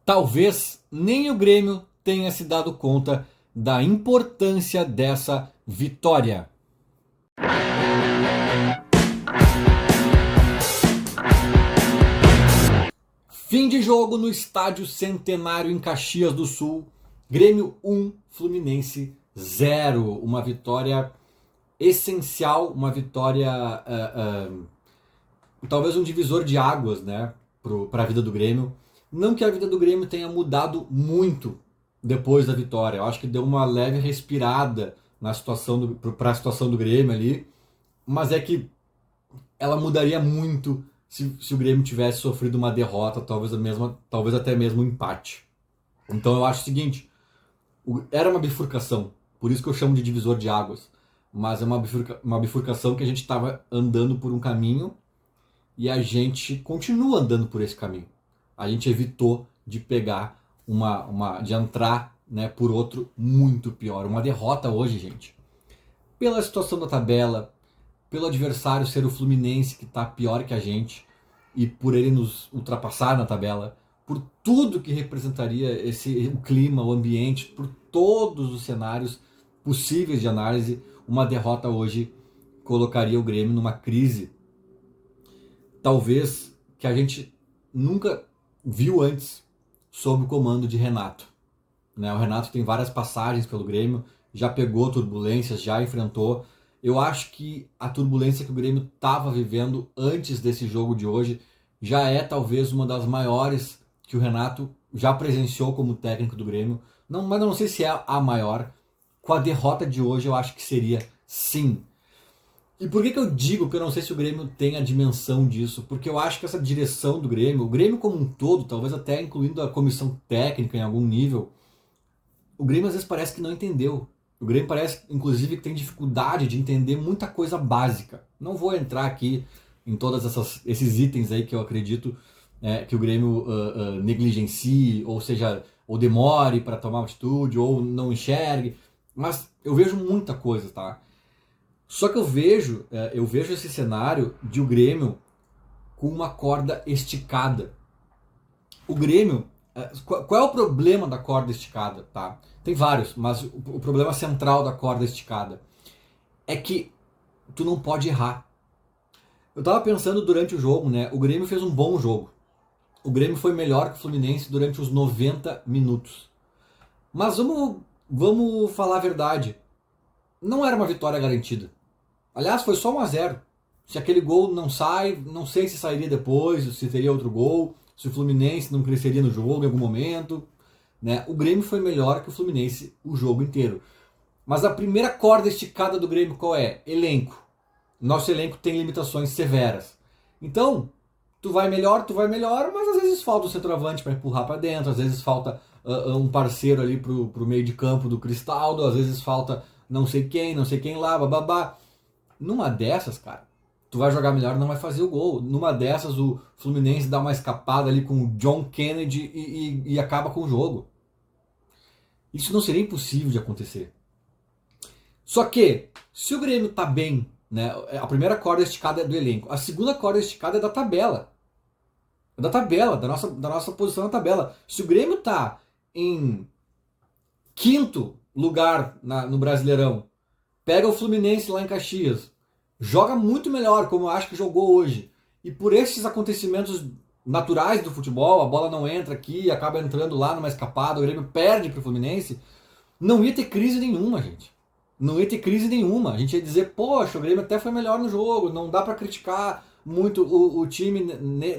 talvez nem o Grêmio tenha se dado conta da importância dessa vitória. Fim de jogo no Estádio Centenário em Caxias do Sul. Grêmio 1, Fluminense 0. Uma vitória essencial, uma vitória talvez um divisor de águas, né, para a vida do Grêmio. Não que a vida do Grêmio tenha mudado muito depois da vitória. Eu acho que deu uma leve respirada para a situação do Grêmio ali, mas é que ela mudaria muito se o Grêmio tivesse sofrido uma derrota, talvez até mesmo um empate. Então eu acho o seguinte, era uma bifurcação, por isso que eu chamo de divisor de águas, mas é uma bifurcação que a gente estava andando por um caminho e a gente continua andando por esse caminho. A gente evitou de pegar de entrar, né, por outro muito pior. Uma derrota hoje, gente, pela situação da tabela, pelo adversário ser o Fluminense, que está pior que a gente, e por ele nos ultrapassar na tabela, por tudo que representaria o clima, o ambiente, por todos os cenários possíveis de análise, uma derrota hoje colocaria o Grêmio numa crise, talvez que a gente nunca viu antes sob o comando de Renato. Né? O Renato tem várias passagens pelo Grêmio, já pegou turbulências, já enfrentou. Eu acho que a turbulência que o Grêmio estava vivendo antes desse jogo de hoje já é talvez uma das maiores que o Renato já presenciou como técnico do Grêmio. Mas não sei se é a maior. Com a derrota de hoje eu acho que seria sim. E por que eu digo que eu não sei se o Grêmio tem a dimensão disso? Porque eu acho que essa direção do Grêmio, o Grêmio como um todo, talvez até incluindo a comissão técnica em algum nível, o Grêmio às vezes parece que não entendeu. O Grêmio parece, inclusive, que tem dificuldade de entender muita coisa básica. Não vou entrar aqui em todos esses itens aí que eu acredito que o Grêmio negligencie, ou seja, ou demore para tomar atitude, ou não enxergue. Mas eu vejo muita coisa, tá? Só que eu vejo esse cenário de o Grêmio com uma corda esticada. O Grêmio... Qual é o problema da corda esticada? Tá? Tem vários, mas o problema central da corda esticada é que tu não pode errar. Eu tava pensando durante o jogo, né? O Grêmio fez um bom jogo. O Grêmio foi melhor que o Fluminense durante os 90 minutos. Mas vamos falar a verdade. Não era uma vitória garantida. Aliás, foi só 1-0. Se aquele gol não sai, não sei se sairia depois, se teria outro gol, se o Fluminense não cresceria no jogo em algum momento. Né? O Grêmio foi melhor que o Fluminense o jogo inteiro. Mas a primeira corda esticada do Grêmio qual é? Elenco. Nosso elenco tem limitações severas. Então, tu vai melhor, mas às vezes falta o centroavante para empurrar para dentro, às vezes falta um parceiro ali pro meio de campo do Cristaldo, às vezes falta não sei quem lá, bababá. Numa dessas, cara, tu vai jogar melhor, não vai fazer o gol. Numa dessas, o Fluminense dá uma escapada ali com o John Kennedy e acaba com o jogo. Isso não seria impossível de acontecer. Só que, se o Grêmio tá bem, né, a primeira corda esticada é do elenco, a segunda corda esticada é da tabela. É da tabela, da nossa posição na tabela. Se o Grêmio tá em quinto lugar no Brasileirão, pega o Fluminense lá em Caxias, joga muito melhor, como eu acho que jogou hoje. E por esses acontecimentos naturais do futebol, a bola não entra aqui, acaba entrando lá numa escapada, o Grêmio perde pro Fluminense, não ia ter crise nenhuma, gente. Não ia ter crise nenhuma. A gente ia dizer, poxa, o Grêmio até foi melhor no jogo, não dá para criticar muito o time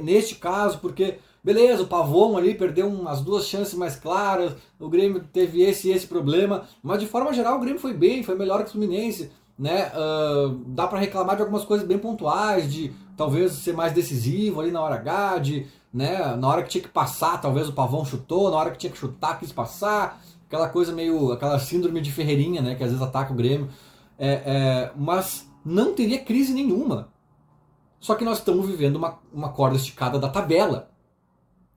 neste caso, porque, beleza, o Pavon ali perdeu umas duas chances mais claras, o Grêmio teve esse problema, mas de forma geral o Grêmio foi bem, foi melhor que o Fluminense, né? Dá para reclamar de algumas coisas bem pontuais, de talvez ser mais decisivo ali na hora H, né? Na hora que tinha que passar, talvez o Pavon chutou, na hora que tinha que chutar, quis passar, aquela coisa meio, aquela síndrome de Ferreirinha, né? Que às vezes ataca o Grêmio, mas não teria crise nenhuma. Só que nós estamos vivendo uma corda esticada da tabela,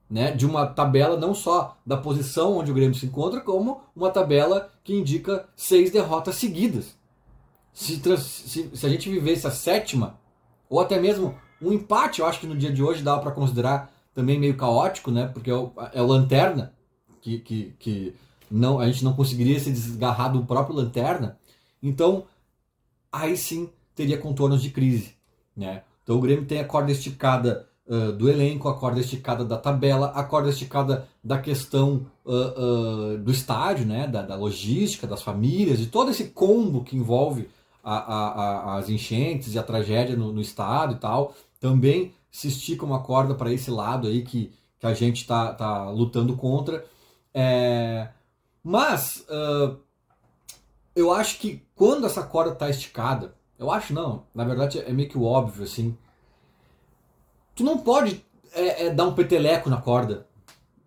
né? De uma tabela não só da posição onde o Grêmio se encontra, como uma tabela que indica 6 derrotas seguidas. Se a gente vivesse a sétima, ou até mesmo um empate, eu acho que no dia de hoje dava para considerar também meio caótico, né? Porque é o Lanterna, que não, a gente não conseguiria se desgarrar do próprio Lanterna. Então, aí sim teria contornos de crise, né? Então o Grêmio tem a corda esticada do elenco, a corda esticada da tabela, a corda esticada da questão do estádio, né? Da logística, das famílias, de todo esse combo que envolve as enchentes e a tragédia no estado e tal. Também se estica uma corda para esse lado aí que a gente tá lutando contra. Mas eu acho que quando essa corda tá esticada, eu acho não, na verdade é meio que o óbvio, assim, tu não pode dar um peteleco na corda,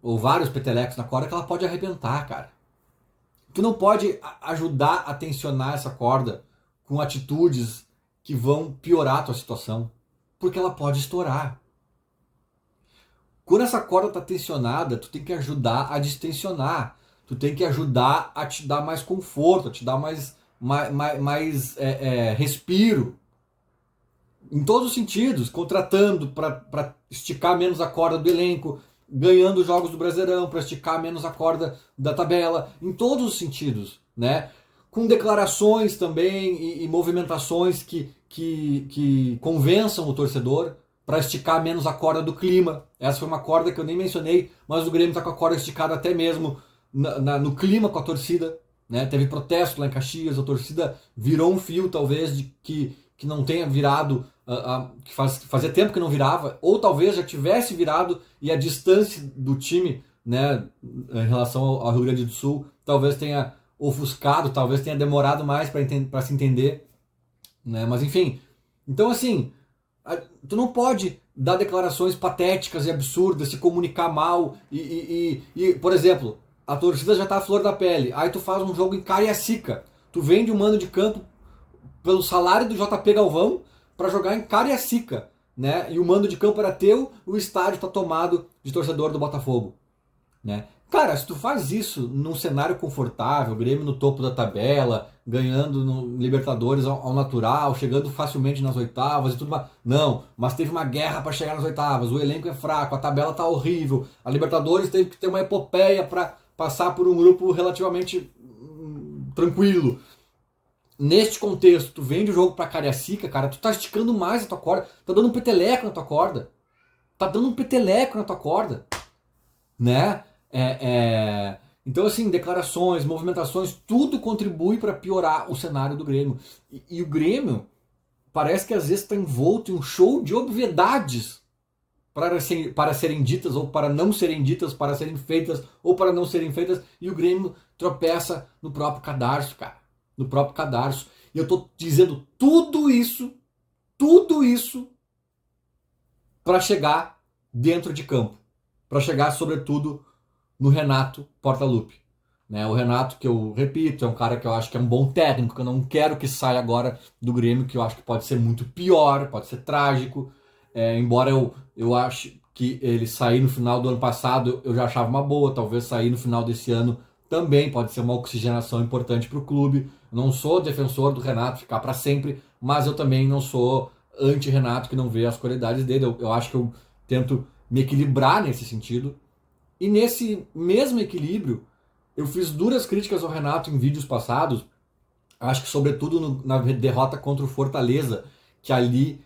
ou vários petelecos na corda, que ela pode arrebentar, cara. Tu não pode ajudar a tensionar essa corda com atitudes que vão piorar a tua situação, porque ela pode estourar. Quando essa corda tá tensionada, tu tem que ajudar a distensionar. Tu tem que ajudar a te dar mais conforto, a te dar mais respiro. Em todos os sentidos, contratando para esticar menos a corda do elenco, ganhando jogos do Brasileirão para esticar menos a corda da tabela, em todos os sentidos, né? Com declarações também e movimentações que convençam o torcedor para esticar menos a corda do clima. Essa foi uma corda que eu nem mencionei, mas o Grêmio está com a corda esticada até mesmo no clima com a torcida, né? Teve protesto lá em Caxias, a torcida virou um fio talvez de que não tenha virado, que fazia tempo que não virava, ou talvez já tivesse virado e a distância do time, né, em relação ao Rio Grande do Sul talvez tenha ofuscado, talvez tenha demorado mais para se entender, né? Mas enfim, então assim, tu não pode dar declarações patéticas e absurdas, se comunicar mal e por exemplo, a torcida já tá à flor da pele, aí tu faz um jogo em Cariacica, tu vende um mando de campo pelo salário do JP Galvão para jogar em Cariacica, né? E o mando de campo era teu, o estádio tá tomado de torcedor do Botafogo, né? Cara, se tu faz isso num cenário confortável, Grêmio no topo da tabela, ganhando no Libertadores ao natural, chegando facilmente nas oitavas e tudo mais. Não, mas teve uma guerra para chegar nas oitavas, o elenco é fraco, a tabela tá horrível, a Libertadores teve que ter uma epopeia para passar por um grupo relativamente tranquilo. Neste contexto, tu vende o jogo pra Cariacica, cara, tu tá esticando mais a tua corda, tá dando um peteleco na tua corda. Tá dando um peteleco na tua corda. Né? Então, assim, declarações, movimentações, tudo contribui para piorar o cenário do Grêmio. E o Grêmio parece que às vezes está envolto em um show de obviedades para serem ditas ou para não serem ditas, para serem feitas ou para não serem feitas, e o Grêmio tropeça no próprio cadarço, cara. No próprio cadarço. E eu tô dizendo tudo isso para chegar dentro de campo. Para chegar, sobretudo, no Renato Portaluppi. Né? O Renato, que eu repito, é um cara que eu acho que é um bom técnico, que eu não quero que saia agora do Grêmio, que eu acho que pode ser muito pior, pode ser trágico. Embora eu ache que ele sair no final do ano passado, eu já achava uma boa, talvez sair no final desse ano também pode ser uma oxigenação importante para o clube. Eu não sou defensor do Renato ficar para sempre, mas eu também não sou anti-Renato, que não vê as qualidades dele. Eu acho que eu tento me equilibrar nesse sentido. E nesse mesmo equilíbrio, eu fiz duras críticas ao Renato em vídeos passados, acho que sobretudo na derrota contra o Fortaleza, que ali,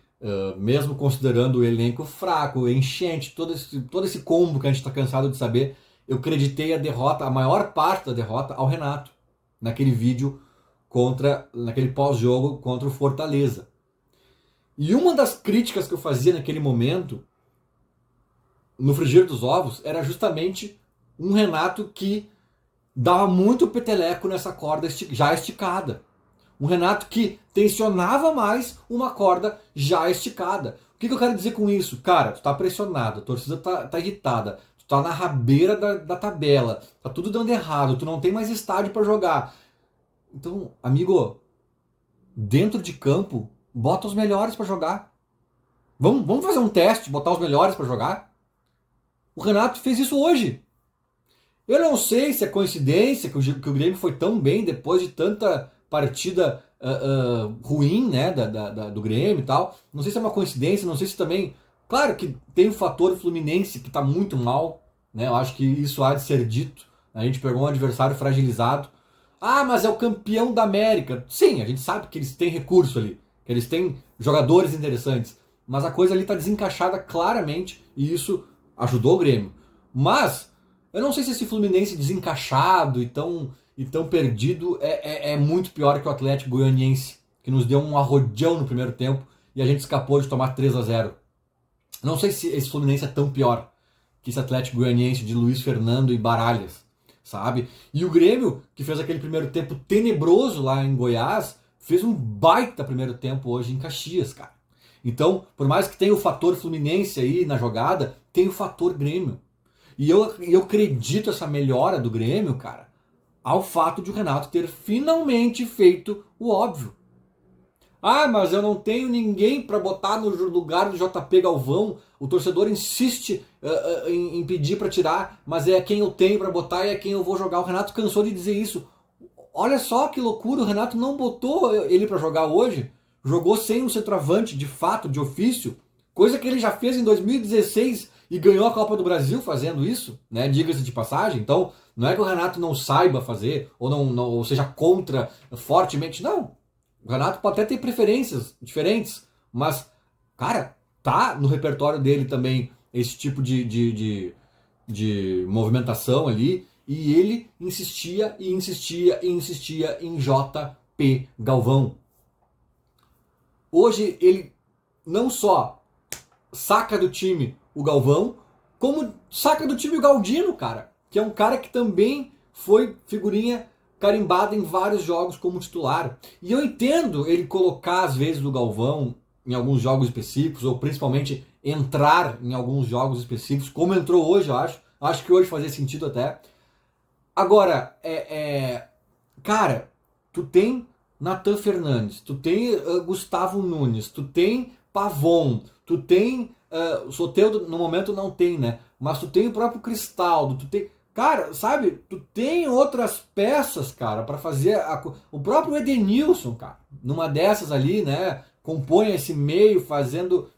mesmo considerando o elenco fraco, enchente, todo esse combo que a gente está cansado de saber, eu acreditei a maior parte da derrota ao Renato, naquele vídeo naquele pós-jogo contra o Fortaleza. E uma das críticas que eu fazia naquele momento, no frigir dos ovos, era justamente um Renato que dava muito peteleco nessa corda já esticada. Um Renato que tensionava mais uma corda já esticada. O que eu quero dizer com isso? Cara, tu tá pressionado, a torcida tá irritada, tu tá na rabeira da tabela, tá tudo dando errado, tu não tem mais estádio para jogar. Então, amigo, dentro de campo, bota os melhores para jogar. Vamos fazer um teste, botar os melhores para jogar? O Renato fez isso hoje. Eu não sei se é coincidência que o Grêmio foi tão bem depois de tanta partida ruim, né, do Grêmio e tal. Não sei se é uma coincidência, não sei se também Claro que tem o fator Fluminense que está muito mal, né? Eu acho que isso há de ser dito. A gente pegou um adversário fragilizado. Ah, mas é o campeão da América. Sim, a gente sabe que eles têm recurso ali, que eles têm jogadores interessantes, mas a coisa ali está desencaixada claramente e isso ajudou o Grêmio. Mas eu não sei se esse Fluminense desencaixado e tão perdido é muito pior que o Atlético Goianiense, que nos deu um arrodeão no primeiro tempo e a gente escapou de tomar 3-0. Não sei se esse Fluminense é tão pior que esse Atlético Goianiense de Luiz Fernando e Baralhas, sabe? E o Grêmio, que fez aquele primeiro tempo tenebroso lá em Goiás, fez um baita primeiro tempo hoje em Caxias, cara. Então, por mais que tenha o fator Fluminense aí na jogada, tem o fator Grêmio. E eu acredito essa melhora do Grêmio, cara, ao fato de o Renato ter finalmente feito o óbvio. Ah, mas eu não tenho ninguém para botar no lugar do JP Galvão. O torcedor insiste em pedir para tirar, mas é quem eu tenho para botar e é quem eu vou jogar. O Renato cansou de dizer isso. Olha só que loucura, o Renato não botou ele para jogar hoje. Jogou sem um centroavante, de fato, de ofício. Coisa que ele já fez em 2016 e ganhou a Copa do Brasil fazendo isso, né? Diga-se de passagem. Então, não é que o Renato não saiba fazer ou ou seja contra fortemente, não. O Renato pode até ter preferências diferentes, mas, cara, tá no repertório dele também esse tipo de movimentação ali, e ele insistia e insistia e insistia em JP Galvão. Hoje ele não só saca do time o Galvão, como saca do time o Galdino, cara, que é um cara que também foi figurinha carimbado em vários jogos como titular. E eu entendo ele colocar, às vezes, o Galvão em alguns jogos específicos, ou principalmente entrar em alguns jogos específicos, como entrou hoje, eu acho. Acho que hoje fazia sentido até. Agora, cara, tu tem Nathan Fernandes, tu tem Gustavo Nunes, tu tem Pavon, tu tem... o Soteldo no momento não tem, né? Mas tu tem o próprio Cristaldo, tu tem... Cara, sabe, tu tem outras peças, cara, para fazer o próprio Edenilson, cara, numa dessas ali, né, compõe esse meio,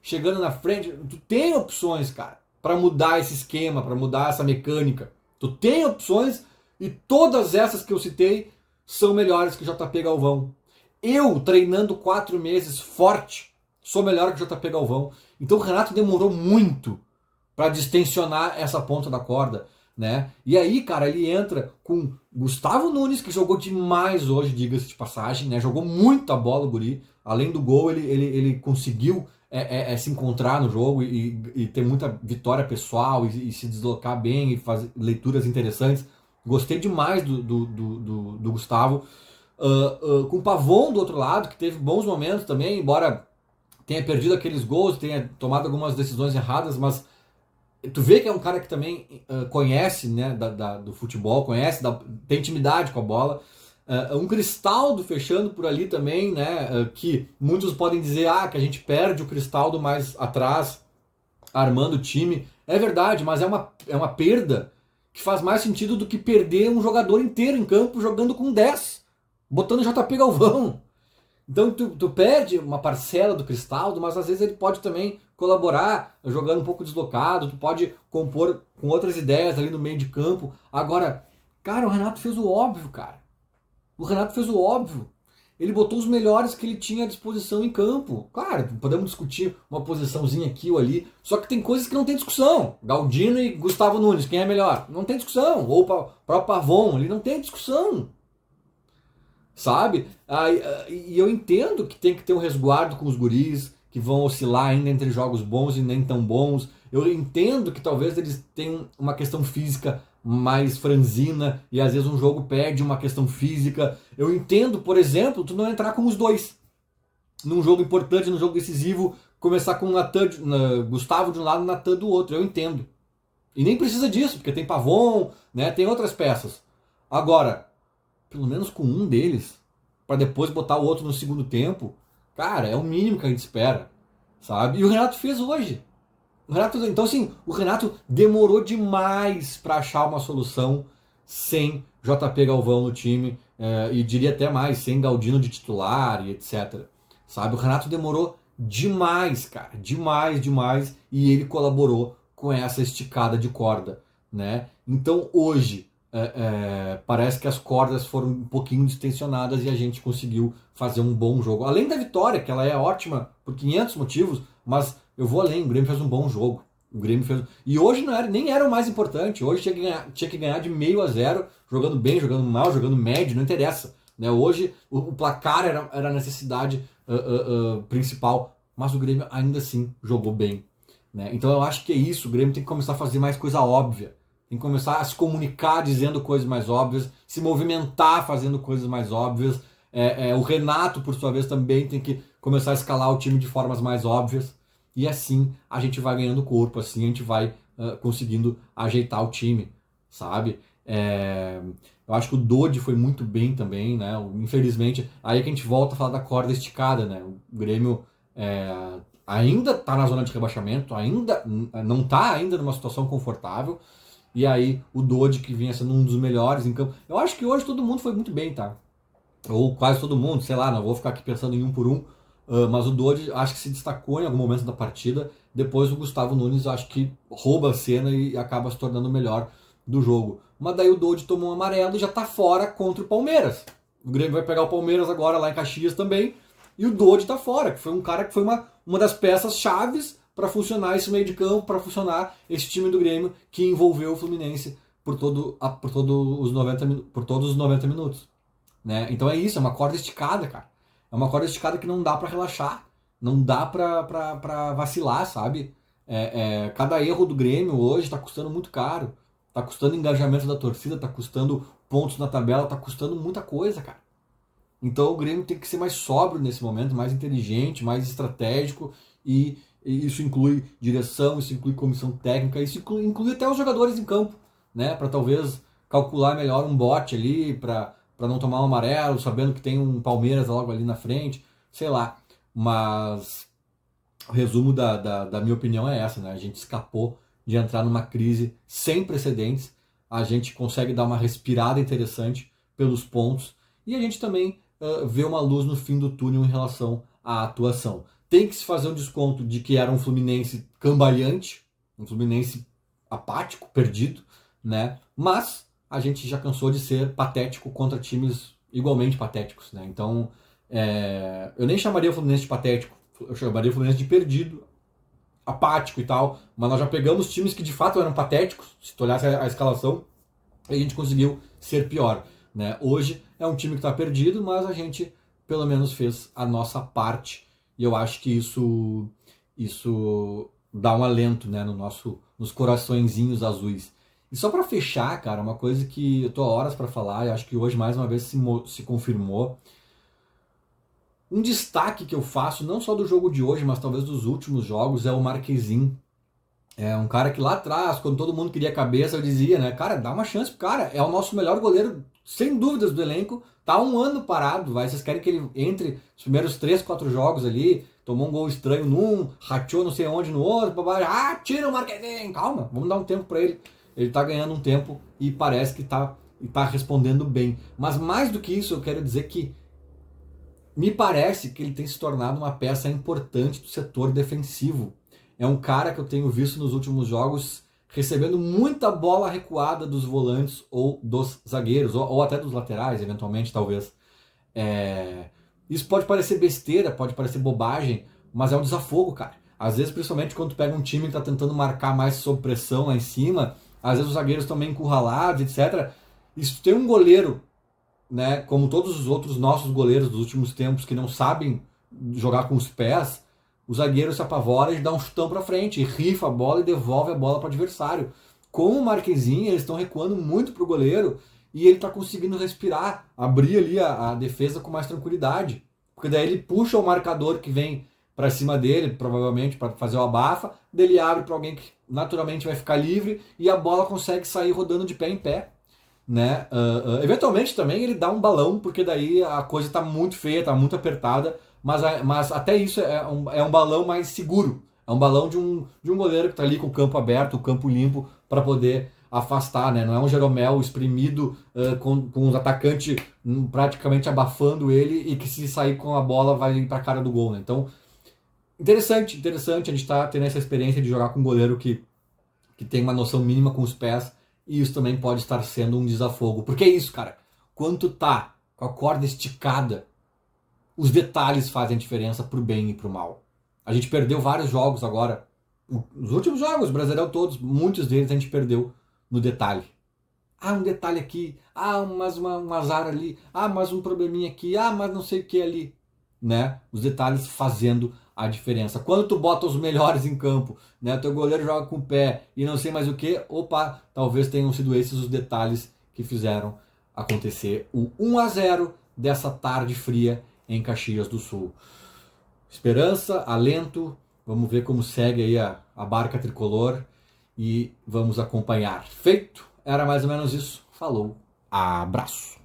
chegando na frente, tu tem opções, cara, para mudar esse esquema, para mudar essa mecânica. Tu tem opções e todas essas que eu citei são melhores que o JP Galvão. Eu, treinando 4 meses forte, sou melhor que o JP Galvão. Então o Renato demorou muito para distensionar essa ponta da corda, né? E aí, cara, ele entra com Gustavo Nunes, que jogou demais hoje, diga-se de passagem, né? Jogou muito a bola o guri. Além do gol, ele conseguiu se encontrar no jogo e ter muita vitória pessoal e se deslocar bem e fazer leituras interessantes. Gostei demais do Gustavo. Com o Pavon do outro lado, que teve bons momentos também, embora tenha perdido aqueles gols, tenha tomado algumas decisões erradas, mas tu vê que é um cara que também conhece, né, do futebol, tem intimidade com a bola. Um Cristaldo fechando por ali também, né, que muitos podem dizer que a gente perde o Cristaldo mais atrás, armando o time. É verdade, mas é uma perda que faz mais sentido do que perder um jogador inteiro em campo jogando com 10, botando JP Galvão. Então tu perde uma parcela do Cristaldo, mas às vezes ele pode também colaborar jogando um pouco deslocado, tu pode compor com outras ideias ali no meio de campo. Agora, cara, o Renato fez o óbvio, cara. O Renato fez o óbvio. Ele botou os melhores que ele tinha à disposição em campo. Claro, podemos discutir uma posiçãozinha aqui ou ali, só que tem coisas que não tem discussão. Galdino e Gustavo Nunes, quem é melhor? Não tem discussão. Ou o próprio Pavon, ele não tem discussão. Sabe? E eu entendo que tem que ter um resguardo com os guris, que vão oscilar ainda entre jogos bons e nem tão bons. Eu entendo que talvez eles tenham uma questão física mais franzina e às vezes um jogo perde uma questão física. Eu entendo, por exemplo, tu não entrar com os dois. Num jogo importante, num jogo decisivo, começar com o Gustavo de um lado e o Nathan do outro. Eu entendo. E nem precisa disso, porque tem Pavon, né, tem outras peças. Agora, pelo menos com um deles, para depois botar o outro no segundo tempo, cara, é o mínimo que a gente espera, sabe? E o Renato fez hoje. Então, assim, o Renato demorou demais para achar uma solução sem JP Galvão no time, e diria até mais, sem Galdino de titular e etc. Sabe? O Renato demorou demais, cara, demais, e ele colaborou com essa esticada de corda, né? Então hoje parece que as cordas foram um pouquinho distensionadas e a gente conseguiu fazer um bom jogo. Além da vitória, que ela é ótima por 500 motivos, mas eu vou além, o Grêmio fez um bom jogo. O Grêmio fez. E hoje nem era o mais importante. Hoje tinha que ganhar de 0-0, jogando bem, jogando mal, jogando médio, não interessa. Né? Hoje o placar era a necessidade principal, mas o Grêmio ainda assim jogou bem. Né? Então eu acho que é isso. O Grêmio tem que começar a fazer mais coisa óbvia. Tem que começar a se comunicar dizendo coisas mais óbvias, se movimentar fazendo coisas mais óbvias. O Renato, por sua vez, também tem que começar a escalar o time de formas mais óbvias. E assim a gente vai ganhando corpo, assim a gente vai conseguindo ajeitar o time, sabe? Eu acho que o Dodi foi muito bem também, né? Infelizmente, aí que a gente volta a falar da corda esticada, né? O Grêmio ainda tá na zona de rebaixamento, ainda não tá ainda numa situação confortável. E aí o Dodi, que vinha sendo um dos melhores em campo. Eu acho que hoje todo mundo foi muito bem, tá? Ou quase todo mundo, sei lá, não vou ficar aqui pensando em um por um. Mas o Dodi acho que se destacou em algum momento da partida. Depois o Gustavo Nunes acho que rouba a cena e acaba se tornando o melhor do jogo. Mas daí o Dodi tomou um amarelo e já tá fora contra o Palmeiras. O Grêmio vai pegar o Palmeiras agora lá em Caxias também. E o Dodi tá fora, que foi um cara que foi uma das peças chaves para funcionar esse meio de campo, para funcionar esse time do Grêmio que envolveu o Fluminense por todos os 90 minutos. Né? Então é isso, é uma corda esticada, cara. É uma corda esticada que não dá pra relaxar, não dá pra vacilar, sabe? Cada erro do Grêmio hoje tá custando muito caro. Tá custando engajamento da torcida, tá custando pontos na tabela, tá custando muita coisa, cara. Então o Grêmio tem que ser mais sóbrio nesse momento, mais inteligente, mais estratégico, e isso inclui direção, isso inclui comissão técnica, isso inclui até os jogadores em campo, né? Pra talvez calcular melhor um bote ali, pra não tomar um amarelo, sabendo que tem um Palmeiras logo ali na frente, sei lá. Mas o resumo da minha opinião é essa, né? A gente escapou de entrar numa crise sem precedentes, a gente consegue dar uma respirada interessante pelos pontos, e a gente também vê uma luz no fim do túnel em relação à atuação. Tem que se fazer um desconto de que era um Fluminense cambaleante, um Fluminense apático, perdido, né? Mas a gente já cansou de ser patético contra times igualmente patéticos, né? Então, eu nem chamaria o Fluminense de patético, eu chamaria o Fluminense de perdido, apático e tal, mas nós já pegamos times que de fato eram patéticos, se tu olhasse a escalação, e a gente conseguiu ser pior, né? Hoje é um time que está perdido, mas a gente pelo menos fez a nossa parte, e eu acho que isso dá um alento, né, nos coraçõezinhos azuis. E só para fechar, cara, uma coisa que eu tô há horas para falar, e acho que hoje mais uma vez se confirmou. Um destaque que eu faço, não só do jogo de hoje, mas talvez dos últimos jogos, é o Marquezin. É um cara que lá atrás, quando todo mundo queria cabeça, eu dizia, né, cara, dá uma chance pro cara, é o nosso melhor goleiro, sem dúvidas, do elenco, tá um ano parado, vocês querem que ele entre os primeiros 3, 4 jogos ali, tomou um gol estranho num, rateou não sei onde no outro, tira o Marquezin, calma, vamos dar um tempo para ele. Ele tá ganhando um tempo e parece que tá respondendo bem. Mas mais do que isso, eu quero dizer que me parece que ele tem se tornado uma peça importante do setor defensivo. É um cara que eu tenho visto nos últimos jogos recebendo muita bola recuada dos volantes ou dos zagueiros, ou até dos laterais, eventualmente, talvez. Isso pode parecer besteira, pode parecer bobagem, mas é um desafogo, cara. Às vezes, principalmente quando tu pega um time que tá tentando marcar mais sob pressão lá em cima, às vezes os zagueiros estão meio encurralados, etc. E se tu tem um goleiro, né, como todos os outros nossos goleiros dos últimos tempos, que não sabem jogar com os pés, o zagueiro se apavora e dá um chutão pra frente, e rifa a bola e devolve a bola para o adversário. Com o Marquezin, eles estão recuando muito pro goleiro, e ele tá conseguindo respirar, abrir ali a defesa com mais tranquilidade. Porque daí ele puxa o marcador que vem para cima dele, provavelmente para fazer o abafa, daí ele abre para alguém que naturalmente vai ficar livre, e a bola consegue sair rodando de pé em pé. Né? Eventualmente também ele dá um balão, porque daí a coisa está muito feia, está muito apertada, mas até isso é um balão mais seguro. É um balão de um goleiro que está ali com o campo aberto, o campo limpo, para poder afastar, né? Não é um Jeromel espremido com os atacantes praticamente abafando ele, e que se sair com a bola vai para a cara do gol, né? Então Interessante, a gente tá tendo essa experiência de jogar com um goleiro que tem uma noção mínima com os pés, e isso também pode estar sendo um desafogo. Porque é isso, cara, quando tu tá com a corda esticada, os detalhes fazem a diferença pro bem e pro mal. A gente perdeu vários jogos agora, os últimos jogos, Brasileirão todos, muitos deles a gente perdeu no detalhe. Ah, um detalhe aqui, mas um azar ali, mas um probleminha aqui, mas não sei o que ali, né? Os detalhes fazendo a diferença. Quando tu bota os melhores em campo, né? Teu goleiro joga com o pé e não sei mais o que, opa, talvez tenham sido esses os detalhes que fizeram acontecer o 1-0 dessa tarde fria em Caxias do Sul. Esperança, alento, vamos ver como segue aí a barca tricolor e vamos acompanhar. Feito? Era mais ou menos isso. Falou, abraço.